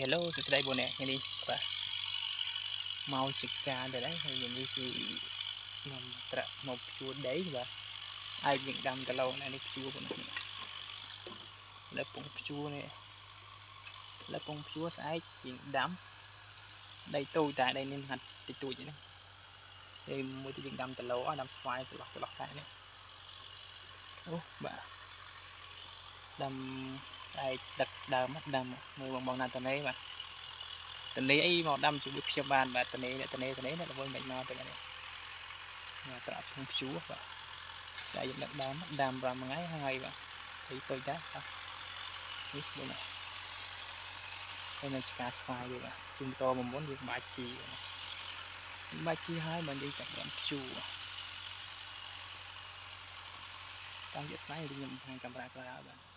Hello សួស្តីបងប្អូនអ្នកនេះបាទមកជាការទៅដែរហើយនេះគឺខ្ញុំត្រាក់មកភ្ជួរដីបាទឯងយើងដាំកន្លងនេះភ្ជួរបងប្អូនលើពងភ្ជួរនេះលើពងភ្ជួរស្អែកយើងដាំដីតូចតែដីនេះហាត់តិចតួចហ្នឹងហើយមួយទៀតយើងដាំដឡដាំស្វាយចន្លោះតែនេះអូបាទដាំស្អែកដឹកដើមដាំមើលបងណាតនេះបាទតនេះអីមកដាំជួយខ្ញុំបានបាទតនេះនេះល្វើមិនមកទៅនេះត្រាក់ពងភ្ជួរបាទស្អែកយើងដឹកដើមដាំ5ថ្ងៃហើយបាទហើយតូចដែរបាទនេះបងណាហើយនឹងឆ្កាស្វាយវាបាទជុំតមកមុនយើងបាច់ជីហើយបើនិយាយតែ5ភ្ជួរតាមជាស្វាយខ្ញុំបង្ហាញកាមេរ៉ាក្រោយហើយបាទ